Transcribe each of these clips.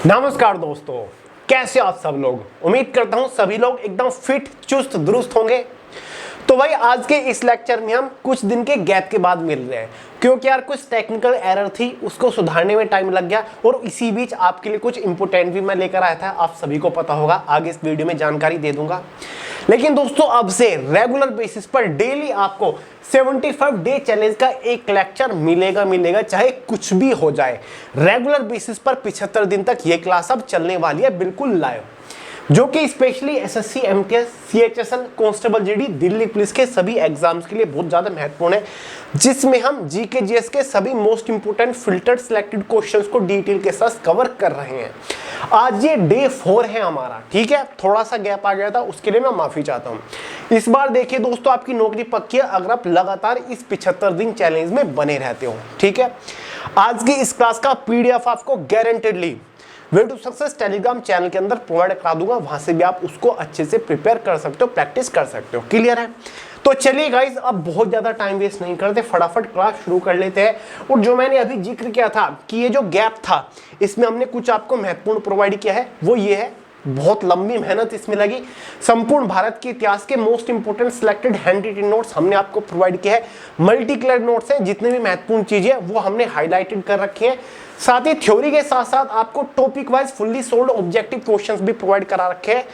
नमस्कार दोस्तों, कैसे आप सब लोग। उम्मीद करता हूं सभी लोग एकदम फिट चुस्त दुरुस्त होंगे। तो भाई आज के इस लेक्चर में हम कुछ दिन के गैप के बाद मिल रहे हैं, क्योंकि यार कुछ टेक्निकल एरर थी, उसको सुधारने में टाइम लग गया। और इसी बीच आपके लिए कुछ इंपोर्टेंट भी मैं लेकर आया था, आप सभी को पता होगा, आगे इस वीडियो में जानकारी दे दूंगा। लेकिन दोस्तों अब से रेगुलर बेसिस पर डेली आपको 75 डे चैलेंज का एक लेक्चर मिलेगा, चाहे कुछ भी हो जाए। रेगुलर बेसिस पर 75 दिन तक ये क्लास अब चलने वाली है, बिल्कुल लाइव, जो कि specially SSC, MTS, CHSL, constable GD, Delhi police के सभी एग्जाम्स के लिए बहुत ज्यादा महत्वपूर्ण है, जिसमें हम जीके जीएस के सभी most important filtered selected questions को डिटेल के साथ कवर कर रहे हैं। आज ये डे 4 है हमारा, ठीक है। थोड़ा सा गैप आ गया था, उसके लिए मैं माफी चाहता हूं। इस बार देखिए दोस्तों, आपकी नौकरी पक्की है अगर आप लगातार इस 75 दिन चैलेंज में बने रहते हो, ठीक है। आज की इस क्लास का पीडीएफ आपको guaranteedly way to success Telegram channel के अंदर प्रोवाइड करा दूंगा, वहां से भी आप उसको अच्छे से प्रिपेयर कर सकते हो, प्रैक्टिस कर सकते हो। क्लियर है? तो चलिए गाइस, अब बहुत ज्यादा टाइम वेस्ट नहीं करते, फटाफट क्लास शुरू कर लेते हैं। और जो मैंने अभी जिक्र किया था कि ये जो गैप था, इसमें हमने कुछ आपको महत्वपूर्ण प्रोवाइड किया है, वो ये है, बहुत लंबी मेहनत इसमें लगी। संपूर्ण भारत के इतिहास के most important selected hand written notes हमने आपको प्रोवाइड किया है। मल्टी कलर नोट्स हैं, जितने भी महत्वपूर्ण चीजें हैं वो हमने हाईलाइटेड कर रखी है। साथ ही थ्योरी के साथ साथ आपको topic wise fully sold objective questions भी प्रोवाइड करा रखे हैं।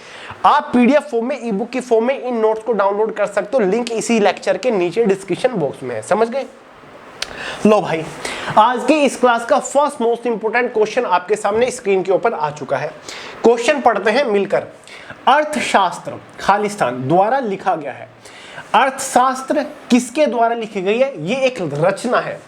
आप पीडीएफ फॉर्म में, ई बुक की फॉर्म में इन नोट्स को डाउनलोड कर सकते हो, लिंक इसी लेक्चर के नीचे डिस्क्रिप्शन बॉक्स में है। समझ गए? लो भाई, आज की इस क्लास का फर्स्ट मोस्ट इंपोर्टेंट क्वेश्चन आपके सामने स्क्रीन के ऊपर आ चुका है। क्वेश्चन पढ़ते हैं मिलकर। अर्थशास्त्र खालिस्तान द्वारा लिखा गया है। अर्थशास्त्र किसके द्वारा लिखी गई है? ये एक रचना है,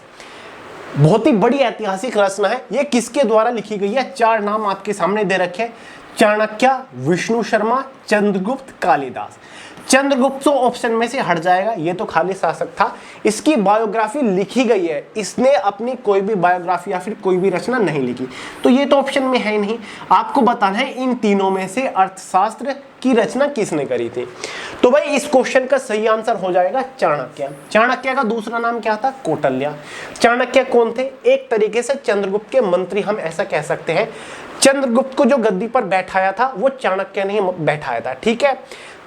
बहुत ही बड़ी ऐतिहासिक रचना है। ये किसके द्वारा लिखी गई है? चार नाम आपके सामने दे रखे हैं: चाणक्य, विष्णु शर्मा, चंद्रगुप्त, कालिदास। चंद्रगुप्त तो ऑप्शन में से हट जाएगा, ये तो खाली शासक था। इसकी बायोग्राफी लिखी गई है, इसने अपनी कोई भी बायोग्राफी या फिर कोई भी रचना नहीं लिखी, तो ये तो ऑप्शन में है नहीं। आपको बताना है इन तीनों में से अर्थशास्त्र की रचना किसने करी थी। तो भाई इस क्वेश्चन का सही आंसर हो जाएगा चाणक्य। चाणक्य का दूसरा नाम क्या था? कौटिल्य। चाणक्य कौन थे? एक तरीके से चंद्रगुप्त के मंत्री, हम ऐसा कह सकते हैं। चंद्रगुप्त को जो गद्दी पर बैठाया था वो चाणक्य ने ही बैठाया था, ठीक है।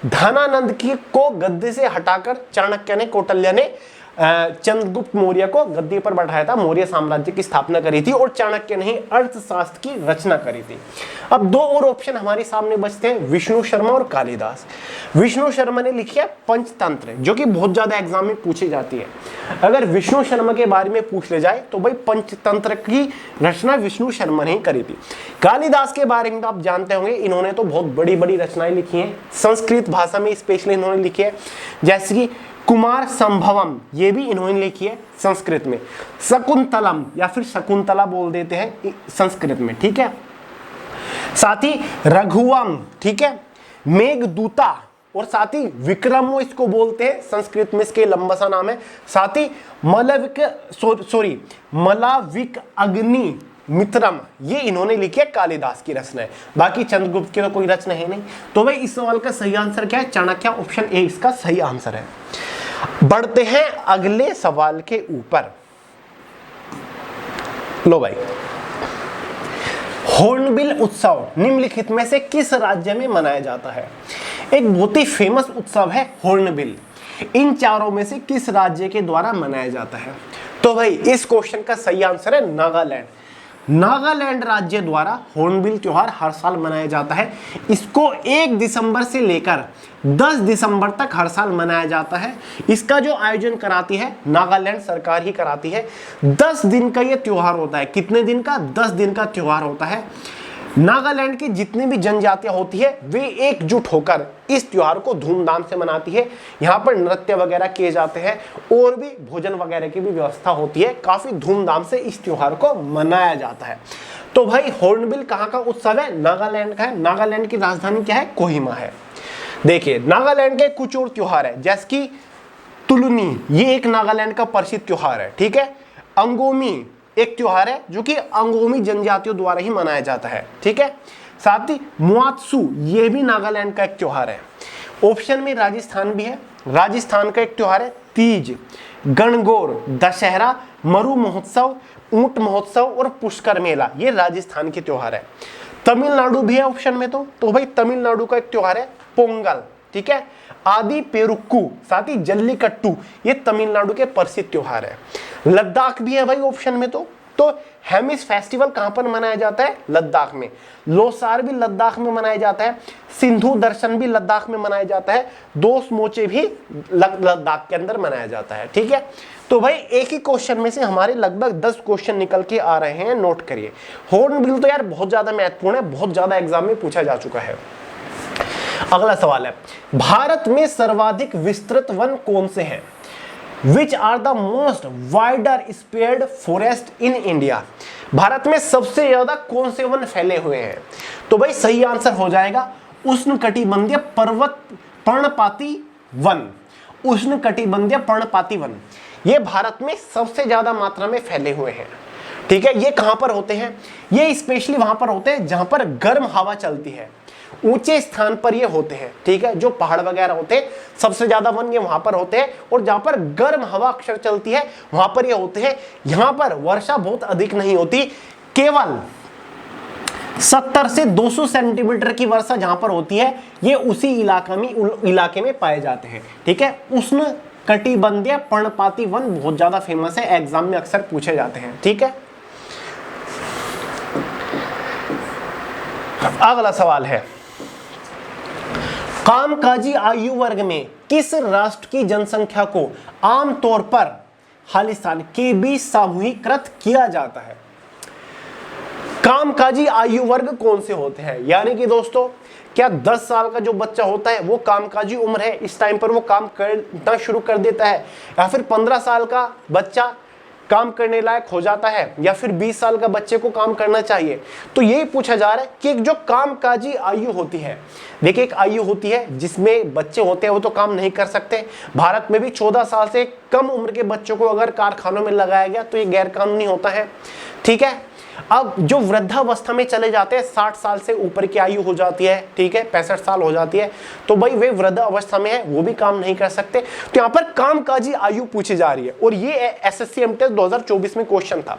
धनानंद की को गद्दी से हटाकर चाणक्य ने, कौटिल्य ने चंद्रगुप्त मौर्य को गद्दी पर बैठाया था, मौर्य साम्राज्य की स्थापना करी थी, और चाणक्य ने ही अर्थशास्त्र की रचना करी थी। अब दो और ऑप्शन हमारे सामने बचते हैं, विष्णु शर्मा और कालिदास। विष्णु शर्मा ने लिखी है पंचतंत्र, जो कि बहुत ज्यादा एग्जाम में पूछी जाती है। अगर विष्णु शर्मा के बारे में पूछ ले जाए तो भाई पंचतंत्र की रचना विष्णु शर्मा ने ही करी थी। कालिदास के बारे में तो आप जानते होंगे, इन्होंने तो बहुत बड़ी बड़ी रचनाएं लिखी हैं, संस्कृत भाषा में स्पेशली इन्होंने लिखी है, जैसे कि कुमार संभवम, ये भी इन्होंने लिखी है संस्कृत में। शकुंतलम या फिर शकुंतला बोल देते हैं संस्कृत में, ठीक है। साथ ही रघुवम, ठीक है, मेघदूता, और साथ ही विक्रमो इसको बोलते हैं, संस्कृत में इसके लंबा सा नाम है। साथ ही मलाविक अग्नि मित्रम, ये इन्होंने लिखी है कालिदास की रचना है। बाकी चंद्रगुप्त की तो कोई रचना है नहीं। तो भाई इस सवाल का सही आंसर क्या है? चाणक्य, ऑप्शन ए इसका सही आंसर है। बढ़ते हैं अगले सवाल के ऊपर। लो भाई, हॉर्नबिल उत्सव निम्नलिखित में से किस राज्य में मनाया जाता है? एक बहुत ही फेमस उत्सव है हॉर्नबिल। इन चारों में से किस राज्य के द्वारा मनाया जाता है? तो भाई इस क्वेश्चन का सही आंसर है नागालैंड। नागालैंड राज्य द्वारा हॉर्नबिल त्योहार हर साल मनाया जाता है। इसको 1 दिसंबर से लेकर 10 दिसंबर तक हर साल मनाया जाता है। इसका जो आयोजन कराती है नागालैंड सरकार ही कराती है। 10 दिन का ये त्योहार होता है। कितने दिन का? 10 दिन का त्योहार होता है। नागालैंड की जितनी भी जनजातियां होती है वे एकजुट होकर इस त्योहार को धूमधाम से मनाती है। यहाँ पर नृत्य वगैरह किए जाते हैं और भी भोजन वगैरह की भी व्यवस्था होती है। काफी धूमधाम से इस त्योहार को मनाया जाता है। तो भाई हॉर्नबिल कहाँ का उत्सव है? नागालैंड का है। नागालैंड की राजधानी क्या है? कोहिमा है। देखिए नागालैंड के कुछ और त्योहार है, जैसे कि तुलनी, ये एक नागालैंड का प्रसिद्ध त्योहार है, ठीक है। अंगोमी एक त्योहार है जो कि अंगोमी जनजातियों द्वारा ही मनाया जाता है, ठीक है। साथ ही मुआत्सु, ये भी नागालैंड का एक त्योहार है। ऑप्शन में राजस्थान भी है। राजस्थान का एक त्योहार है तीज, गणगौर, दशहरा, मरु महोत्सव, ऊंट महोत्सव और पुष्कर मेला, ये राजस्थान के त्योहार है। तमिलनाडु भी है ऑप्शन में तो भाई तमिलनाडु का एक त्योहार है पोंगल, ठीक है। आदि पेरुक्कू, साथ ही जल्लीकट्टू, ये तमिलनाडु के प्रसिद्ध त्योहार है। लद्दाख भी है भाई ऑप्शन में तो हेमिस फेस्टिवल कहां पर मनाया जाता है? लद्दाख में। लोसार भी लद्दाख में मनाया जाता है। सिंधु दर्शन भी लद्दाख में मनाया जाता है। दोस्त मोचे भी लद्दाख के अंदर मनाया जाता है, ठीक है। तो भाई एक ही क्वेश्चन में से हमारे लगभग 10 क्वेश्चन निकल के आ रहे हैं, नोट करिए। हॉर्नबिल तो यार बहुत ज्यादा महत्वपूर्ण है, बहुत ज्यादा एग्जाम में पूछा जा चुका है। अगला सवाल है, भारत में सर्वाधिक विस्तृत वन कौन से हैं? Which are the most wider spread forest in India? Bharat में सबसे ज्यादा कौन से वन फैले हुए हैं? तो भाई सही आंसर हो जाएगा उष्णकटिबंधीय पर्वत पर्णपाती वन। उष्णकटिबंधीय पर्णपाती वन ये भारत में सबसे ज्यादा मात्रा में फैले हुए हैं, ठीक है। ये कहां पर होते हैं? ये स्पेशली वहां पर होते हैं जहां पर गर्म हवा चलती है, ऊंचे स्थान पर ये होते हैं, ठीक है। जो पहाड़ वगैरह होते हैं सबसे ज्यादा वन ये वहां पर होते हैं, और जहां पर गर्म हवा अक्सर चलती है वहां पर ये होते हैं। यहां पर वर्षा बहुत अधिक नहीं होती, केवल 70 से 200 सेंटीमीटर की वर्षा जहां पर होती है ये उसी इलाके में पाए जाते हैं, ठीक है। उष्ण कटिबंधीय पर्णपाती वन बहुत ज्यादा फेमस है, एग्जाम में अक्सर पूछे जाते हैं, ठीक है। अगला सवाल है, कामकाजी आयु वर्ग में किस राष्ट्र की जनसंख्या को आमतौर पर खालिस्तान के बीच सामूहिकृत किया जाता है? कामकाजी आयु वर्ग कौन से होते हैं? यानी कि दोस्तों क्या 10 साल का जो बच्चा होता है वो कामकाजी उम्र है, इस टाइम पर वो काम करना शुरू कर देता है, या फिर 15 साल का बच्चा काम करने लायक हो जाता है, या फिर 20 साल का बच्चे को काम करना चाहिए? तो यही पूछा जा रहा है कि जो कामकाजी आयु होती है, देखिए एक आयु होती है जिसमें बच्चे होते हैं वो तो काम नहीं कर सकते। भारत में भी 14 साल से कम उम्र के बच्चों को अगर कारखानों में लगाया गया तो ये गैर कानूनी होता है, ठीक है। अब जो वृद्धावस्था में चले जाते हैं, 60 साल से ऊपर की आयु हो जाती है, ठीक है, 65 साल हो जाती है, तो भाई वे वृद्धावस्था में है, वो भी काम नहीं कर सकते। तो यहाँ पर कामकाजी आयु पूछी जा रही है, और ये एसएससी एमटीएस 2024 में क्वेश्चन था।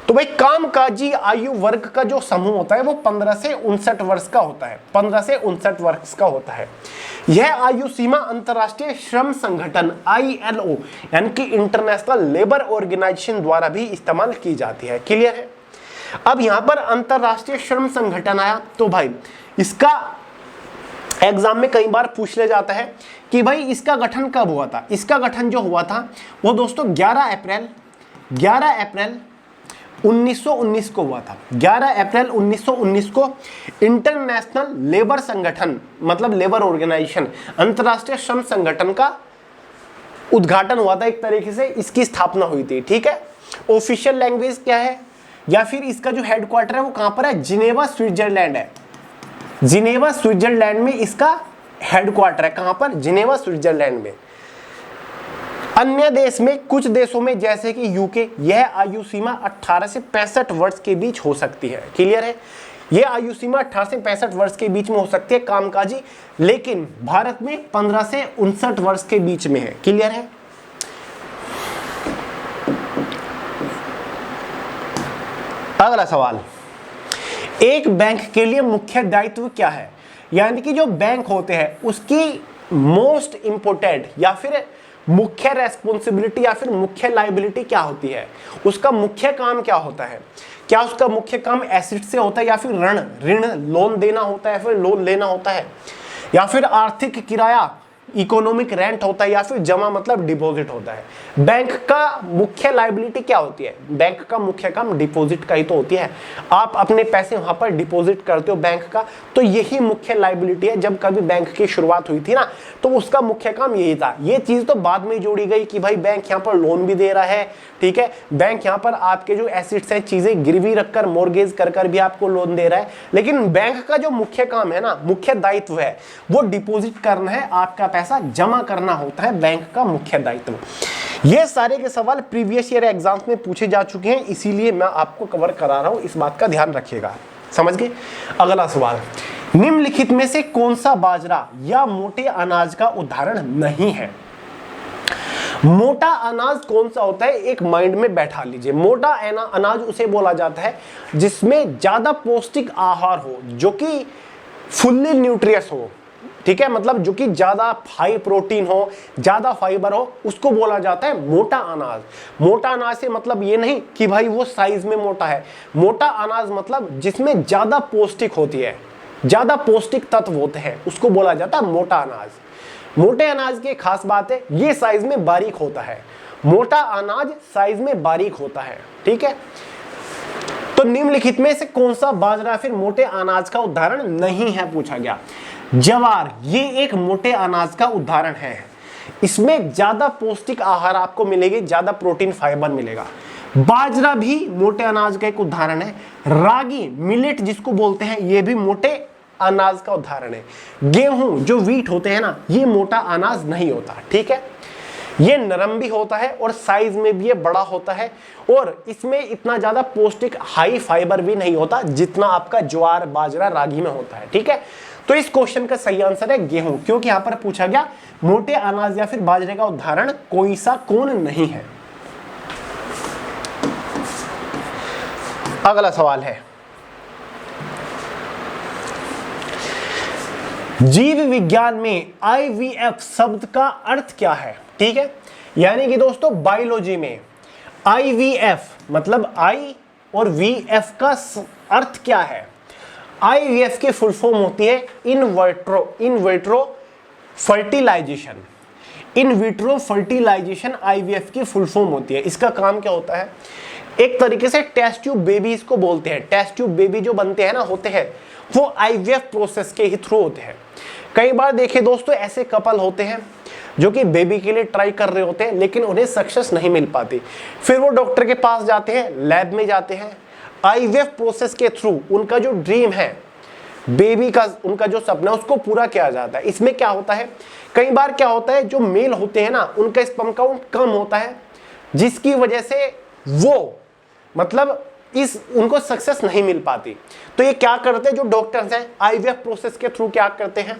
तो भाई कामकाजी आयु वर्ग का जो समूह होता है वो 15 से 59 वर्ष का होता है, 15 से 59 वर्ष का होता है। यह आयु सीमा अंतरराष्ट्रीय श्रम संगठन ILO यानी कि इंटरनेशनल लेबर ऑर्गेनाइजेशन द्वारा भी इस्तेमाल की जाती है। क्लियर है? अब यहां पर अंतरराष्ट्रीय श्रम संगठन आया तो भाई इसका एग्जाम में कई बार पूछ लिया जाता है कि भाई इसका गठन कब हुआ था। इसका गठन जो हुआ था वो दोस्तों 11 अप्रैल 1919 को हुआ था। 11 अप्रैल 1919 को इंटरनेशनल लेबर संगठन मतलब लेबर ऑर्गेनाइजेशन अंतरराष्ट्रीय श्रम संगठन का उद्घाटन हुआ था, एक तरीके से इसकी स्थापना हुई थी, ठीक है। ऑफिशियल लैंग्वेज क्या है या फिर इसका जो हेडक्वार्टर है वो कहां पर है? जिनेवा स्विट्जरलैंड है। जिनेवा स्विट्जरलैंड में इसका हेडक्वार्टर है। कहां पर? जिनेवा स्विट्जरलैंड में। अन्य देश में कुछ देशों में जैसे कि यूके यह आयु सीमा 18 से 65 वर्ष के बीच हो सकती है। क्लियर है? यह आयु सीमा 18 से 65 वर्ष के बीच में हो सकती है कामकाजी, लेकिन भारत में 15 से 59 वर्ष के बीच में है। क्लियर है? अगला सवाल, एक बैंक के लिए मुख्य दायित्व क्या है? यानी कि जो बैंक होते हैं उसकी मोस्ट इंपोर्टेंट या फिर मुख्य रेस्पॉन्सिबिलिटी या फिर मुख्य लायबिलिटी क्या होती है? उसका मुख्य काम क्या होता है? क्या उसका मुख्य काम एसेट से होता है या फिर ऋण लोन देना होता है, फिर लोन लेना होता है, या फिर आर्थिक किराया इकोनॉमिक रेंट होता है, या फिर जमा मतलब डिपॉजिट होता है? बैंक का मुख्य लायबिलिटी क्या होती है? बैंक का मुख्य काम डिपॉजिट का ही तो होती है। आप अपने पैसे वहां पर डिपॉजिट करते हो बैंक का, तो यही मुख्य लायबिलिटी है। जब कभी बैंक की शुरुआत हुई थी ना तो उसका मुख्य काम यही था। ये चीज तो बाद में जोड़ी गई कि भाई बैंक यहाँ पर लोन भी दे रहा है, ठीक है, बैंक यहाँ पर आपके जो एसेट्स हैं चीजें गिरवी रखकर मॉर्गेज कर भी आपको लोन दे रहा है, लेकिन बैंक का जो मुख्य काम है ना, मुख्य दायित्व है वो डिपॉजिट करना है, आपका पैसा जमा करना होता है बैंक का मुख्य दायित्व। ये सारे के सवाल प्रीवियस ईयर एग्जाम्स में पूछे जा चुके हैं, इसीलिए मैं आपको कवर करा रहा हूं, इस बात का ध्यान रखिएगा। समझ गए? अगला सवाल, निम्नलिखित में से कौन सा बाजरा या मोटे अनाज का उदाहरण नहीं है? मोटा अनाज कौन सा होता है, एक माइंड में बैठा लीजिए। मोटा अनाज उसे बोला जाता है जिसमें ज्यादा पौष्टिक आहार हो, जो कि फुल्ली न्यूट्रियस हो, ठीक है, मतलब जो कि ज्यादा हाई प्रोटीन हो, ज्यादा फाइबर हो, उसको बोला जाता है मोटा अनाज। मोटा अनाज से मतलब ये नहीं कि भाई वो साइज में मोटा है। मोटा अनाज मतलब जिसमें ज्यादा पौष्टिक होती है, ज्यादा पौष्टिक तत्व होते हैं, उसको बोला जाता है मोटा अनाज। मोटे अनाज की खास बात है, ये साइज में बारीक होता है। मोटा अनाज साइज में बारीक होता है, ठीक है। तो निम्नलिखित में से कौन सा बाजरा फिर मोटे अनाज का उदाहरण नहीं है, पूछा गया। ज्वार, ये एक मोटे अनाज का उदाहरण है। इसमें ज्यादा पौष्टिक आहार आपको मिलेगी, ज्यादा प्रोटीन फाइबर मिलेगा। बाजरा भी मोटे अनाज का एक उदाहरण है। रागी, मिलेट जिसको बोलते हैं, ये भी मोटे अनाज का उदाहरण है। गेहूं जो व्हीट होते हैं ना, ये मोटा अनाज नहीं होता, ठीक है। ये नरम भी होता है और साइज में भी ये बड़ा होता है, और इसमें इतना ज्यादा पौष्टिक हाई फाइबर भी नहीं होता जितना आपका ज्वार, बाजरा, रागी में होता है, ठीक है। तो इस क्वेश्चन का सही आंसर है गेहूं, क्योंकि यहां पर पूछा गया मोटे अनाज या फिर बाजरे का उदाहरण कोई सा कौन नहीं है। अगला सवाल है, जीव विज्ञान में IVF शब्द का अर्थ क्या है, ठीक है। यानी कि दोस्तों बायोलॉजी में IVF मतलब I और VF का अर्थ क्या है। IVF की फुल फॉर्म होती है in vitro fertilisation. In vitro fertilisation IVF की फुल फॉर्म होती है। इसका काम क्या होता है, एक तरीके से टेस्ट ट्यूब बेबी इसको बोलते हैं। टेस्ट ट्यूब बेबी जो बनते हैं ना, होते हैं, वो IVF प्रोसेस के ही थ्रू होते हैं। कई बार देखिए दोस्तों, ऐसे कपल होते हैं जो कि बेबी के लिए ट्राई कर रहे होते हैं, लेकिन उन्हें सक्सेस नहीं मिल पाती। फिर वो डॉक्टर के पास जाते हैं, लैब में जाते हैं, IVF प्रोसेस के थ्रू उनका जो ड्रीम है, बेबी का उनका जो सपना, उसको पूरा किया जाता है। इसमें क्या होता है, कई बार क्या होता है, जो मेल होते हैं ना, उनका स्पर्म काउंट कम होता है, जिसकी वजह से वो मतलब उनको सक्सेस नहीं मिल पाती। तो ये क्या करते हैं, जो डॉक्टर्स हैं IVF प्रोसेस के थ्रू क्या करते हैं,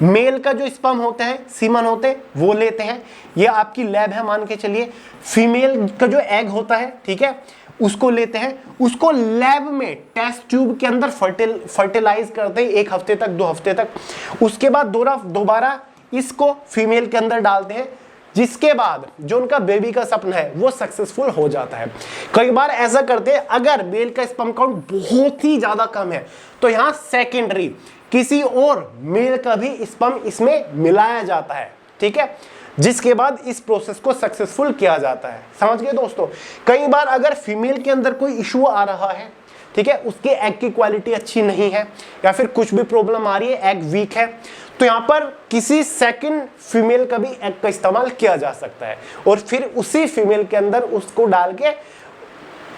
मेल का जो स्पर्म होते हैं, सीमन होते हैं, वो लेते हैं। ये आपकी लैब है मान के चलिए। फीमेल का जो एग होता है, ठीक है, उसको लेते हैं, उसको लैब में टेस्ट ट्यूब के अंदर फर्टिलाइज करते हैं 1 हफ्ते तक, 2 हफ्ते तक। उसके बाद दोबारा इसको फीमेल के अंदर डालते हैं, जिसके बाद जो उनका बेबी का सपना है वो सक्सेसफुल हो जाता है। कई बार ऐसा करते हैं, अगर मेल का स्पर्म काउंट बहुत ही ज्यादा कम है तो यहां सेकेंडरी किसी और मेल का भी स्पर्म इसमें मिलाया जाता है, ठीक है, जिसके बाद इस प्रोसेस को सक्सेसफुल किया जाता है। समझ गए दोस्तों। कई बार अगर फीमेल के अंदर कोई इशू आ रहा है, ठीक है, उसके एग की क्वालिटी अच्छी नहीं है या फिर कुछ भी प्रॉब्लम आ रही है, एग वीक है, तो यहाँ पर किसी सेकंड फीमेल का भी एग का इस्तेमाल किया जा सकता है और फिर उसी फीमेल के अंदर उसको डाल के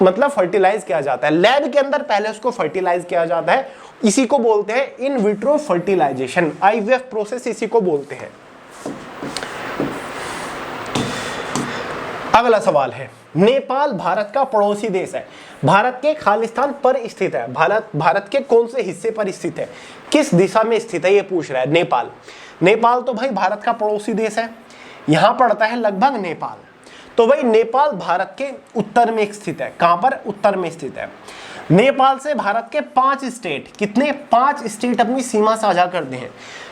मतलब फर्टिलाइज किया जाता है। लैब के अंदर पहले उसको फर्टिलाइज किया जाता है। इसी को बोलते हैं in vitro fertilisation. IVF process इसी को बोलते हैं। अगला सवाल है, नेपाल भारत का पड़ोसी देश है, भारत के खालिस्तान पर स्थित है। भारत के कौन से हिस्से पर स्थित है, किस दिशा में स्थित है, ये पूछ रहा है। नेपाल तो भाई भारत का पड़ोसी देश है, यहां पड़ता है लगभग नेपाल। तो भाई नेपाल भारत के उत्तर में स्थित है। कहां पर, उत्तर में स्थित है। नेपाल से भारत के 5 स्टेट, कितने, 5 स्टेट अपनी सीमा साझा करते हैं।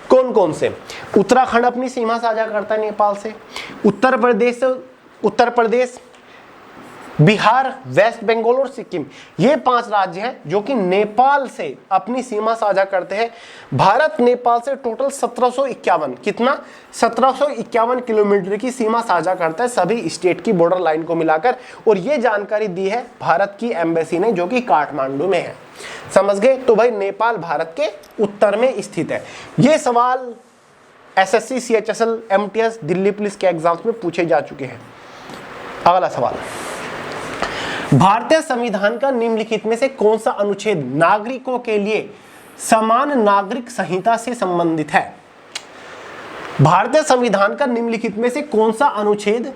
कौन कौन से, उत्तराखंड अपनी सीमा साझा करता है नेपाल से, उत्तर प्रदेश, बिहार, वेस्ट बंगाल और सिक्किम, ये 5 राज्य हैं जो कि नेपाल से अपनी सीमा साझा करते हैं। भारत नेपाल से टोटल 1751, कितना, 1751 किलोमीटर की सीमा साझा करता है सभी स्टेट की बॉर्डर लाइन को मिलाकर। और ये जानकारी दी है भारत की एम्बेसी ने, जो कि काठमांडू में है। समझ गए। तो भाई नेपाल भारत के उत्तर में स्थित है। ये सवाल SSC, CHSL, MTS, Delhi police के एग्जाम्स में पूछे जा चुके हैं। अगला सवाल, भारतीय संविधान का निम्नलिखित में से कौन सा अनुच्छेद नागरिकों के लिए समान नागरिक संहिता से संबंधित है। भारतीय संविधान का निम्नलिखित में से कौन सा अनुच्छेद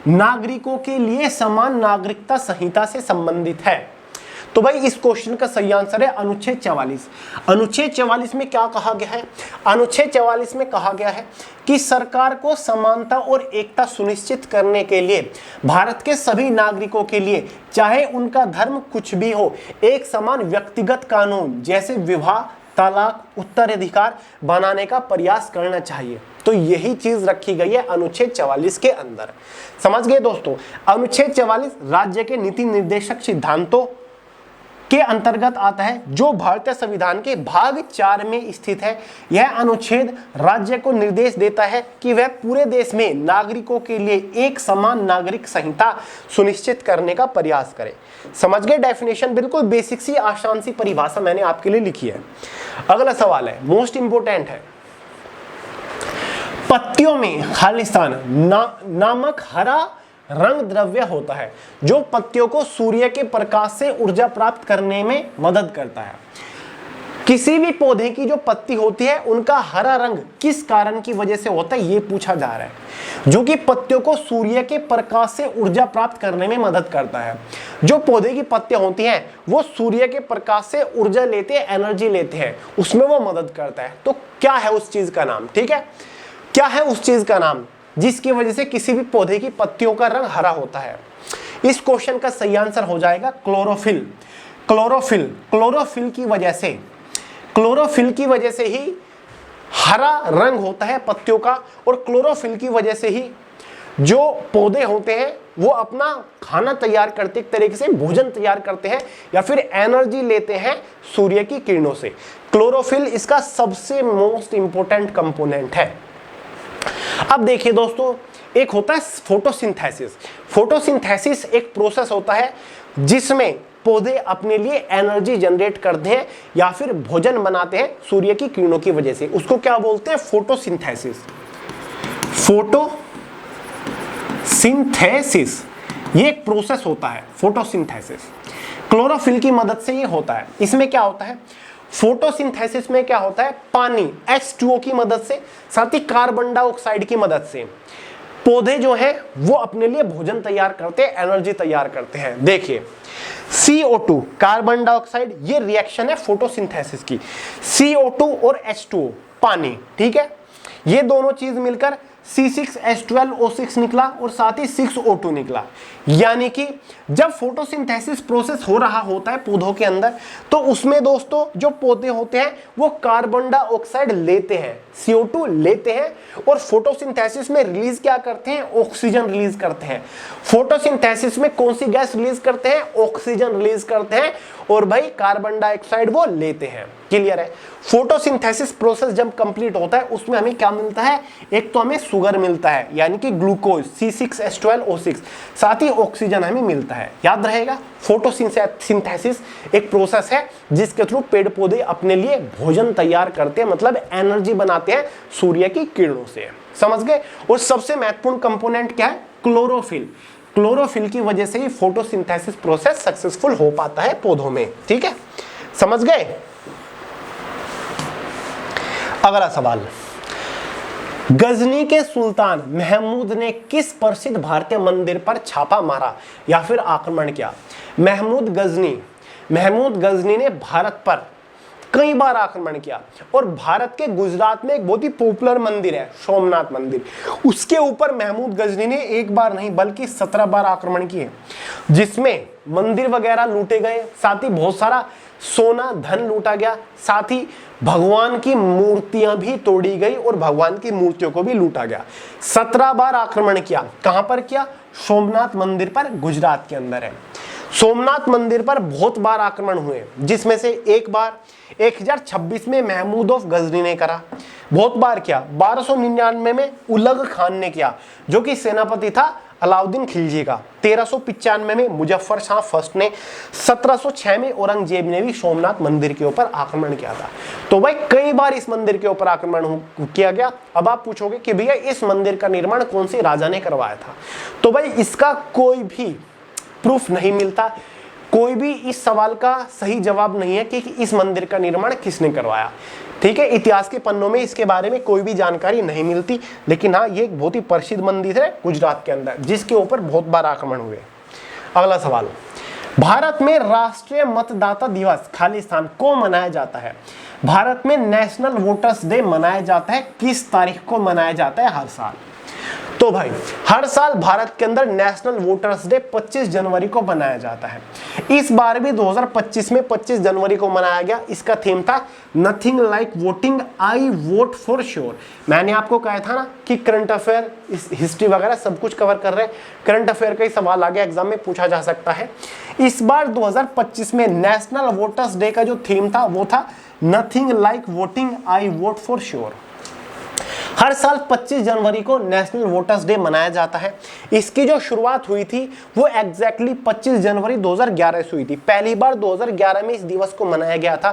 नागरिकों के लिए समान नागरिकता संहिता से संबंधित है। तो भाई इस क्वेश्चन का सही आंसर है अनुच्छेद 44। अनुच्छेद 44 में क्या कहा गया है? अनुच्छेद 44 में कहा गया है कि सरकार को समानता और एकता सुनिश्चित करने के लिए भारत के सभी नागरिकों के लिए, चाहे उनका धर्म कुछ भी हो, एक समान व्यक्तिगत कानून जैसे विवाह, तलाक, उत्तराधिकार बनाने का प्रयास करना चाहिए। तो यही चीज रखी गई है अनुच्छेद 44 के अंदर। समझ गए दोस्तों? अनुच्छेद 44 राज्य के नीति निर्देशक सिद्धांतों के अंतर्गत आता है, जो भारतीय संविधान के भाग 4 में स्थित है। यह अनुच्छेद राज्य को निर्देश देता है कि वह पूरे देश में नागरिकों के लिए एक समान नागरिक संहिता सुनिश्चित करने का प्रयास करे। समझ गए डेफिनेशन? बिल्कुल बेसिक सी आसान सी परिभाषा मैंने आपके लिए लिखी है। अगला सवाल है, मोस्ट इंपोर्टेंट है। पत्तियों में खालिस्तान नामक हरा रंग द्रव्य होता है जो पत्तियों को सूर्य के प्रकाश से ऊर्जा प्राप्त करने में मदद करता है। किसी भी पौधे की जो पत्ती होती है उनका हरा रंग किस कारण की वजह से होता है, ये पूछा जा रहा है। जो कि पत्तियों को सूर्य के प्रकाश से ऊर्जा प्राप्त करने में मदद करता है। जो पौधे की पत्तियां होती हैं वो सूर्य के प्रकाश से ऊर्जा लेते हैं, एनर्जी लेते हैं, उसमें वो मदद करता है। तो क्या है उस चीज का नाम? ठीक है, क्या है उस चीज का नाम जिसकी वजह से किसी भी पौधे की पत्तियों का रंग हरा होता है? इस क्वेश्चन का सही आंसर हो जाएगा क्लोरोफिल। क्लोरोफिल, क्लोरोफिल की वजह से ही हरा रंग होता है पत्तियों का, और क्लोरोफिल की वजह से ही जो पौधे होते हैं वो अपना खाना तैयार करते, एक तरीके से भोजन तैयार करते हैं या फिर एनर्जी लेते हैं सूर्य की किरणों से। क्लोरोफिल इसका सबसे मोस्ट इंपोर्टेंट कंपोनेंट है। अब देखिए दोस्तों, एक होता है फोटोसिंथेसिस। फोटोसिंथेसिस एक प्रोसेस होता है जिसमें पौधे अपने लिए एनर्जी जनरेट करते हैं या फिर भोजन बनाते हैं सूर्य की किरणों की वजह से। उसको क्या बोलते हैं? फोटोसिंथेसिस। फोटोसिंथेसिस ये एक प्रोसेस होता है, फोटोसिंथेसिस। क्लोरोफिल की मदद से ये होता है। इसमें क्या होता है? फोटोसिंथेसिस में क्या होता है? पानी H2O की मदद से, साथ ही कार्बन डाइऑक्साइड की मदद से पौधे जो है वो अपने लिए भोजन तैयार करते हैं, एनर्जी तैयार करते हैं। देखिए CO2 कार्बन डाइऑक्साइड, ये रिएक्शन है फोटोसिंथेसिस की। CO2 और H2O पानी, ठीक है, ये दोनों चीज मिलकर C6H12O6 निकला और साथ ही 6O2 निकला। यानी कि जब फोटोसिंथेसिस प्रोसेस हो रहा होता है पौधों के अंदर, तो उसमें दोस्तों जो पौधे होते हैं वो कार्बन डाइऑक्साइड लेते हैं, CO2 लेते हैं, और फोटोसिंथेसिस में रिलीज क्या करते हैं? ऑक्सीजन रिलीज करते हैं। फोटोसिंथेसिस में कौन सी गैस रिलीज करते हैं? ऑक्सीजन रिलीज करते हैं, और भाई कार्बन डाइऑक्साइड वो लेते हैं। क्लियर है? फोटोसिंथेसिस प्रोसेस जब कंप्लीट होता है उसमें हमें क्या मिलता है? एक तो हमें शुगर मिलता है यानी कि ग्लूकोज C6H12O6, साथ ही ऑक्सीजन हमें मिलता है। याद रहेगा, फोटोसिंथेसिस एक प्रोसेस है जिसके थ्रू पेड़ पौधे अपने लिए भोजन तैयार करते हैं, मतलब एनर्जी बनाते हैं सूर्य की किरणों से। समझ गए? और सबसे महत्वपूर्ण कंपोनेंट क्या है? क्लोरोफिल। क्लोरोफिल की वजह से ही फोटोसिंथेसिस प्रोसेस सक्सेसफुल हो पाता है पौधों में। ठीक है, समझ गए? अगला सवाल, गजनी के सुल्तान महमूद ने किस प्रसिद्ध भारतीय मंदिर पर छापा मारा या फिर आक्रमण किया? महमूद गजनी ने भारत पर कई बार आक्रमण किया, और भारत के गुजरात में एक बहुत ही पॉपुलर मंदिर है सोमनाथ मंदिर, उसके ऊपर महमूद गजनी ने एक बार नहीं बल्कि 17 बार आक्रमण किए, जिसमें मंदिर वगैरह लूटे गए, साथ ही बहुत सारा सोना धन लूटा गया, साथ ही भगवान की मूर्तियां भी तोड़ी गई और भगवान की मूर्तियों को भी लूटा गया। 17 बार आक्रमण किया। कहां पर किया? सोमनाथ मंदिर पर, गुजरात के अंदर है। सोमनाथ मंदिर पर बहुत बार आक्रमण हुए, जिसमें से एक बार 1026 में महमूद ऑफ गजनी ने करा, बहुत बार किया। 1299 में उलग खान ने किया, जो कि सेनापति था अलाउद्दीन खिलजी का। 1395 में मुजफ्फर शाह फर्स्ट ने, 1706 में औरंगजेब ने भी सोमनाथ मंदिर के ऊपर आक्रमण किया था। तो भाई कई बार इस मंदिर के ऊपर आक्रमण किया गया। अब आप पूछोगे कि भैया इस मंदिर का निर्माण कौन से राजा ने करवाया था? तो भाई इसका कोई भी प्रूफ नहीं मिलता, कोई भी इस सवाल का सही जवाब नहीं है कि इस मंदिर का निर्माण किसने करवाया। ठीक है, इतिहास के पन्नों में इसके बारे में कोई भी जानकारी नहीं मिलती, लेकिन हाँ ये एक बहुत ही प्रसिद्ध मंदिर है गुजरात के अंदर जिसके ऊपर बहुत बार आक्रमण हुए। अगला सवाल, भारत में राष्ट्रीय मतदाता दिवस खालिस्तान को मनाया जाता है? भारत में नेशनल वोटर्स डे मनाया जाता है किस तारीख को मनाया जाता है हर साल? तो भाई हर साल भारत के अंदर नेशनल वोटर्स डे 25 जनवरी को मनाया जाता है। इस बार भी 2025 में 25 जनवरी को मनाया गया। इसका थीम था nothing like voting, I vote for sure. मैंने आपको कहा था ना कि करंट अफेयर, हिस्ट्री वगैरह सब कुछ कवर कर रहे हैं। करंट अफेयर का ही सवाल आगे एग्जाम में पूछा जा सकता है। इस बार 2025 में नेशनल वोटर्स डे का जो थीम था वो था nothing like voting, I vote for sure. हर साल 25 जनवरी को नेशनल वोटर्स डे मनाया जाता है। इसकी जो शुरुआत हुई थी वो एग्जैक्टली 25 जनवरी 2011 से हुई थी। पहली बार 2011 में इस दिवस को मनाया गया था,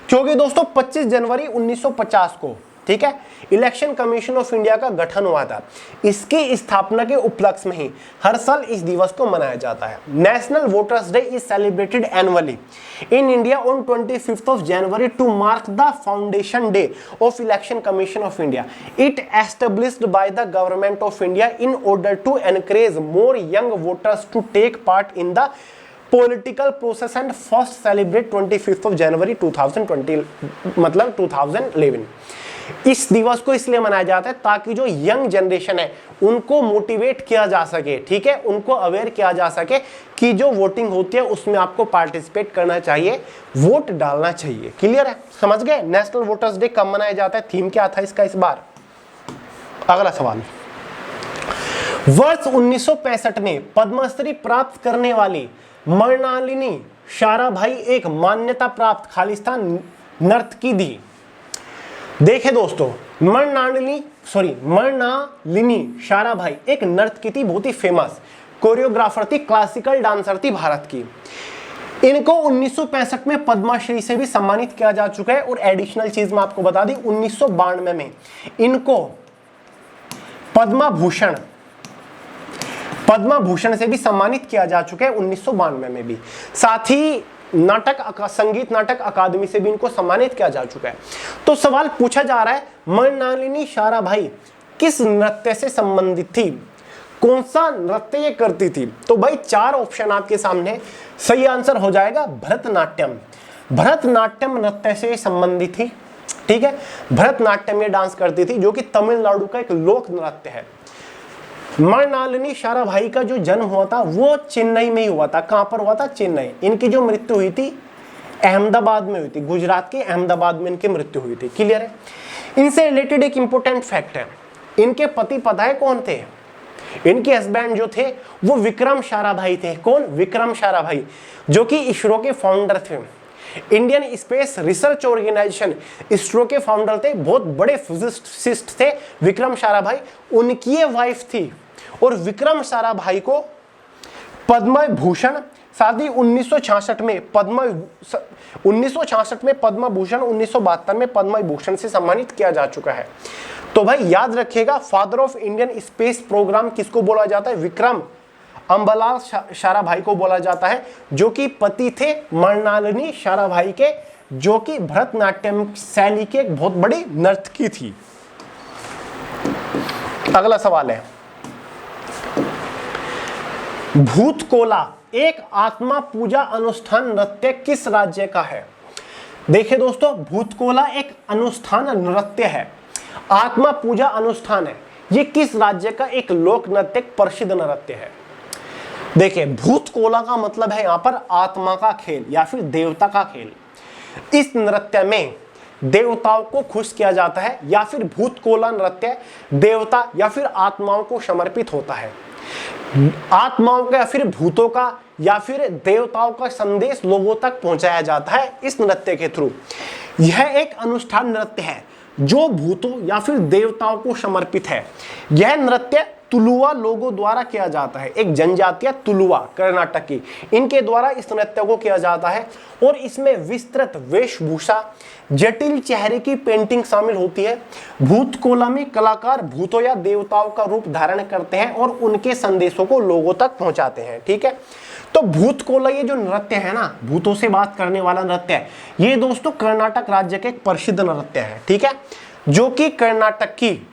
क्योंकि दोस्तों 25 जनवरी 1950 को, ठीक है, इलेक्शन कमीशन ऑफ इंडिया का गठन हुआ था। इसकी स्थापना के उपलक्ष्य में ही हर साल इस दिवस को मनाया जाता है। National voters day is celebrated annually in India on 25th of January to mark the foundation day of Election Commission of India. It established by the government of India in order to encourage more young voters to take part in the political process and first celebrate 25th of January 2020 मतलब 2011। इस दिवस को इसलिए मनाया जाता है ताकि जो यंग जनरेशन है उनको मोटिवेट किया जा सके, ठीक है, उनको अवेयर किया जा सके कि जो वोटिंग होती है उसमें आपको पार्टिसिपेट करना चाहिए, वोट डालना चाहिए। क्लियर है, समझ गए? नेशनल वोटर्स डे कब मनाया जाता है, थीम क्या था इसका इस बार? अगला सवाल, वर्ष 1965 में पद्मश्री प्राप्त करने वाली मृणालिनी साराभाई एक मान्यता प्राप्त खालिस्तान नर्तकी थी। देखे दोस्तों, मृणालिनी साराभाई एक नर्तकी थी, बहुत ही फेमस कोरियोग्राफर थी, क्लासिकल डांसर थी भारत की। इनको 1965 में पद्मश्री से भी सम्मानित किया जा चुका है। और एडिशनल चीज मैं आपको बता दी, 1992 में इनको पद्म भूषण से भी सम्मानित किया जा चुका है, 1992 में भी। साथ ही संगीत नाटक अकादमी से भी इनको सम्मानित किया जा चुका है। तो सवाल पूछा जा रहा है, मृणालिनी साराभाई किस नृत्य से संबंधित थी, कौन सा नृत्य ये करती थी? तो भाई 4 ऑप्शन आपके सामने, सही आंसर हो जाएगा भरतनाट्यम। भरतनाट्यम नृत्य से संबंधित थी, ठीक है, भरतनाट्यम ये डांस करती थी, जो कि तमिलनाडु का एक लोक नृत्य है। मृणालिनी साराभाई का जो जन्म हुआ था वो चेन्नई में ही हुआ था। कहां पर हुआ था? चेन्नई। इनकी जो मृत्यु हुई थी अहमदाबाद में हुई थी, गुजरात के अहमदाबाद में इनकी मृत्यु हुई थी। क्लियर है? इनसे रिलेटेड एक इंपॉर्टेंट फैक्ट है, इनके पति पता है कौन थे? इनके हस्बैंड जो थे वो विक्रम साराभाई थे। कौन? विक्रम साराभाई, जो कि इसरो के फाउंडर थे, Indian space research organisation ISRO के फाउंडर थे, बहुत बड़े फिजिसिस्ट थे विक्रम साराभाई। उनकी ये वाइफ थी। और विक्रम साराभाई को पद्म भूषण, साथ ही 1966 में पद्म भूषण, 1972 में पद्म भूषण से सम्मानित किया जा चुका है। तो भाई याद रखिएगा, father of Indian space programme किसको बोला जाता है? विक्रम अंबलाल साराभाई को बोला जाता है, जो कि पति थे मृणालिनी साराभाई के, जो कि भरतनाट्यम शैली के एक बहुत बड़ी नर्तकी थी। अगला सवाल है, भूतकोला एक आत्मा पूजा अनुष्ठान नृत्य किस राज्य का है? देखिए दोस्तों, भूतकोला एक अनुष्ठान नृत्य है, आत्मा पूजा अनुष्ठान है। ये किस राज्य का एक लोक नृत्य, प्रसिद्ध नृत्य है? देखिए, भूतकोला का मतलब है यहां पर आत्मा का खेल या फिर देवता का खेल। इस नृत्य में देवताओं को खुश किया जाता है, या फिर भूतकोला नृत्य देवता या फिर आत्माओं को समर्पित होता है। आत्माओं का या फिर भूतों का या फिर देवताओं का संदेश लोगों तक पहुंचाया जाता है इस नृत्य के थ्रू। यह एक अनुष्ठान नृत्य है जो भूतों या फिर देवताओं को समर्पित है। यह नृत्य तुलुवा लोगों द्वारा किया जाता है, एक जनजातीय तुलुवा कर्नाटक की, इनके द्वारा इस नृत्य को किया जाता है। और इसमें विस्तृत वेशभूषा, जटिल चेहरे की पेंटिंग शामिल होती है। भूतकोला में कलाकार भूतों या देवताओं का रूप धारण करते हैं और उनके संदेशों को लोगों तक पहुंचाते हैं। ठीक है, तो भूतकोला ये जो नृत्य है ना, भूतों से बात करने वाला नृत्य है, ये दोस्तों कर्नाटक राज्य के एक प्रसिद्ध नृत्य है। ठीक है, जो कि कर्नाटक की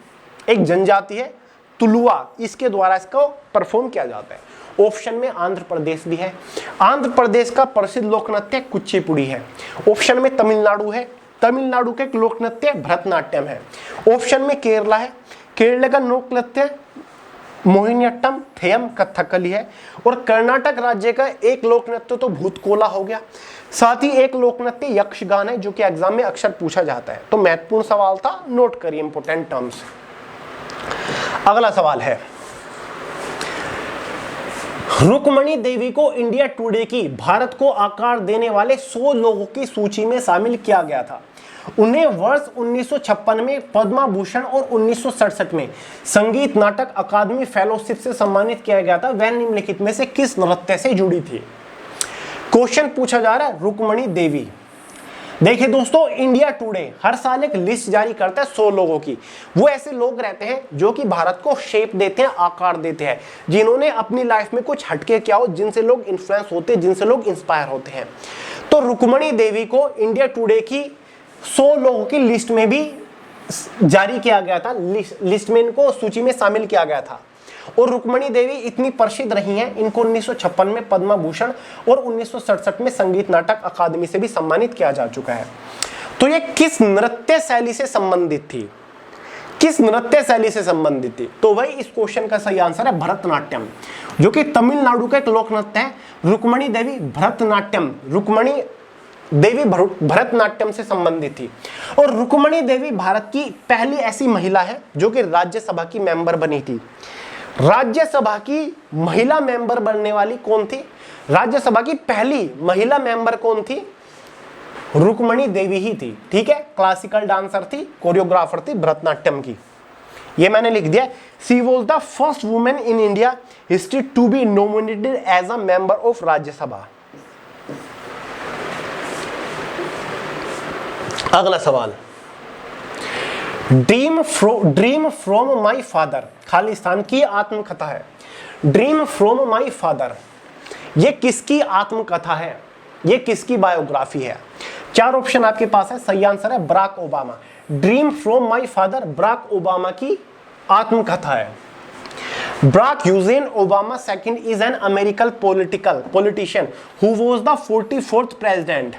एक जनजाति है तुलुवा, इसके द्वारा इसको परफॉर्म किया जाता है। ऑप्शन में आंध्र प्रदेश भी है। आंध्र प्रदेश का प्रसिद्ध लोक नृत्य कुचिपुड़ी है। ऑप्शन में तमिलनाडु है, तमिलनाडु के लोक नृत्य भरतनाट्यम है। ऑप्शन में केरला है, केरला का लोक नृत्य मोहिनीअट्टम, थेयम, कथकली है। और कर्नाटक राज्य का एक लोक नृत्य तो भूतकोला हो गया, साथ ही एक लोक नृत्य यक्षगान है, जो कि एग्जाम में अक्सर पूछा जाता है। तो महत्वपूर्ण सवाल था, नोट करिए इंपोर्टेंट टर्म्स। अगला सवाल है, रुक्मणी देवी को इंडिया टुडे की भारत को आकार देने वाले 100 लोगों की सूची में शामिल किया गया था। उन्हें वर्ष 1956 में पद्म भूषण और 1967 में संगीत नाटक अकादमी फेलोशिप से सम्मानित किया गया था। वह निम्नलिखित में से किस नृत्य से जुड़ी थी? क्वेश्चन पूछा जा रहा है रुक्मणी देवी। देखिए दोस्तों, इंडिया टुडे हर साल एक लिस्ट जारी करता है 100 लोगों की। वो ऐसे लोग रहते हैं जो कि भारत को शेप देते हैं, आकार देते हैं, जिन्होंने अपनी लाइफ में कुछ हटके किया हो, जिनसे लोग इन्फ्लुएंस होते हैं, जिनसे लोग इंस्पायर होते हैं। तो रुक्मणी देवी को इंडिया टुडे की 100 लोगों की लिस्ट में भी जारी किया गया था, लिस्ट में इनको सूची में शामिल किया गया था। और रुक्मणी देवी इतनी प्रसिद्ध रही हैं, इनको 1956 में पद्म भूषण और 1967 में संगीत नाटक अकादमी से भी सम्मानित किया जा चुका है। तो ये किस नृत्य शैली से संबंधित थी? किस नृत्य शैली से संबंधित थी? तो वही इस क्वेश्चन का सही आंसर है भरतनाट्यम, जो कि तमिलनाडु का एक लोक नृत्य है। रुक्मणी देवी भरतनाट्यम, रुक्मणी देवी भरतनाट्यम से संबंधित थी। और रुक्मणी देवी भारत की पहली ऐसी महिला है जो कि राज्यसभा की मेंबर बनी थी। राज्यसभा की महिला मेंबर बनने वाली कौन थी? राज्यसभा की पहली महिला मेंबर कौन थी? रुक्मणी देवी ही थी। ठीक है, क्लासिकल डांसर थी, कोरियोग्राफर थी भरतनाट्यम की। ये मैंने लिख दिया। She was the first women in India history to be nominated as a member of Rajya Sabha. अगला सवाल, dream from my father Khalistan की आत्मकथा है। ड्रीम फ्रॉम माई फादर, ये किसकी आत्मकथा है? ये किसकी बायोग्राफी है? 4 ऑप्शन आपके पास है। सही आंसर है Barack Obama. Dream from my father Barack Obama की आत्मकथा है। Barack Hussein Obama second is an American politician who was the 44th president.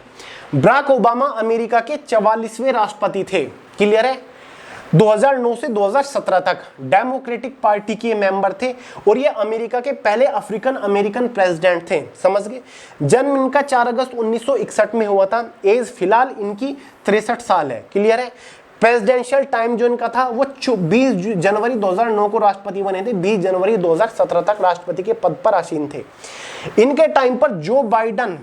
Barack Obama America के 44वें राष्ट्रपति थे। क्लियर है? 2009 से 2017 तक डेमोक्रेटिक पार्टी के मेंबर थे और ये अमेरिका के पहले अफ्रीकन अमेरिकन प्रेसिडेंट थे। समझ गए? जन्म इनका 4 अगस्त 1961 में हुआ था। एज फिलहाल इनकी 63 साल है। क्लियर है? प्रेसिडेंशियल टाइम जो इनका था वो 20 जनवरी 2009 को राष्ट्रपति बने थे, 20 जनवरी 2017 तक राष्ट्रपति के पद पर आसीन थे। इनके टाइम पर जो बाइडन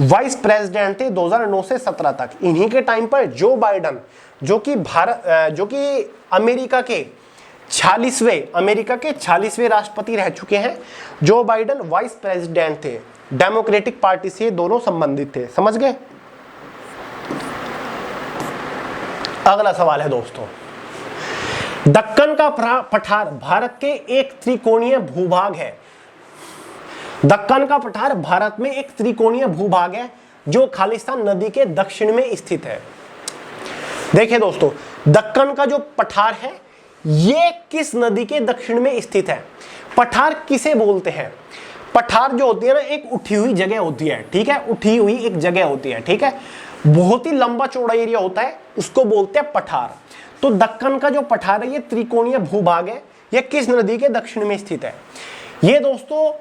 वाइस प्रेसिडेंट थे 2009 से 17 तक। इन्हीं के टाइम पर जो बाइडन जो कि अमेरिका के 46वें राष्ट्रपति रह चुके हैं। जो बाइडन वाइस प्रेसिडेंट थे, डेमोक्रेटिक पार्टी से दोनों संबंधित थे। समझ गए? अगला सवाल है दोस्तों, दक्कन का पठार भारत के एक त्रिकोणीय भूभाग है। दक्कन का पठार भारत में एक त्रिकोणीय भूभाग है जो खालिस्तान नदी के दक्षिण में स्थित है। देखिए दोस्तों, दक्कन का जो पठार है ये किस नदी के दक्षिण में स्थित है? पठार किसे बोलते हैं? पठार जो होती है ना, एक उठी हुई जगह होती है। ठीक है, उठी हुई एक जगह होती है। ठीक है, बहुत ही लंबा चौड़ा एरिया होता है, उसको बोलते हैं पठार। तो दक्कन का जो पठार है ये त्रिकोणीय भूभाग है। ये किस नदी के दक्षिण में स्थित है? ये दोस्तों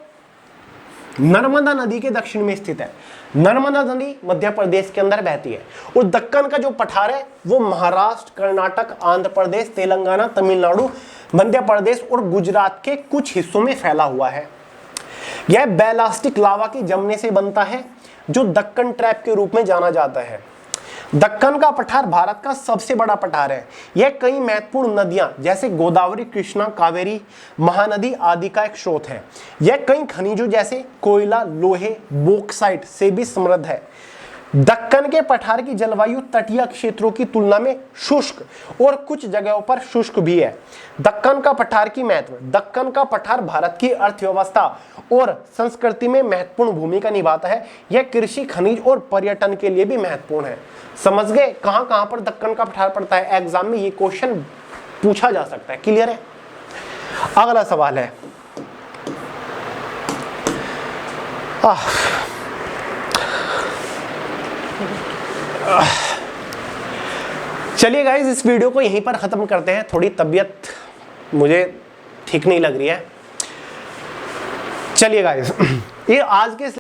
नर्मदा नदी के दक्षिण में स्थित है। नर्मदा नदी मध्य प्रदेश के अंदर बहती है। और दक्कन का जो पठार है वो महाराष्ट्र, कर्नाटक, आंध्र प्रदेश, तेलंगाना, तमिलनाडु, मध्य प्रदेश और गुजरात के कुछ हिस्सों में फैला हुआ है। यह बेलास्टिक लावा की जमने से बनता है जो दक्कन ट्रैप के रूप में जाना जाता है। दक्कन का पठार भारत का सबसे बड़ा पठार है। यह कई महत्वपूर्ण नदियां जैसे गोदावरी, कृष्णा, कावेरी, महानदी आदि का एक स्रोत है। यह कई खनिजों जैसे कोयला, लोहे, बॉक्साइट से भी समृद्ध है। दक्कन के पठार की जलवायु तटीय क्षेत्रों की तुलना में शुष्क और कुछ जगहों पर शुष्क भी है। दक्कन का पठार की महत्व, दक्कन का पठार भारत की अर्थव्यवस्था और संस्कृति में महत्वपूर्ण भूमिका निभाता है। यह कृषि, खनिज और पर्यटन के लिए भी महत्वपूर्ण है। समझ गए कहां कहां पर दक्कन का पठार पड़ता है? एग्जाम में ये क्वेश्चन पूछा जा सकता है। क्लियर है? अगला सवाल है, चलिए गाइस, इस वीडियो को यहीं पर ख़त्म करते हैं। थोड़ी तबीयत मुझे ठीक नहीं लग रही है। चलिए गाइस, ये आज के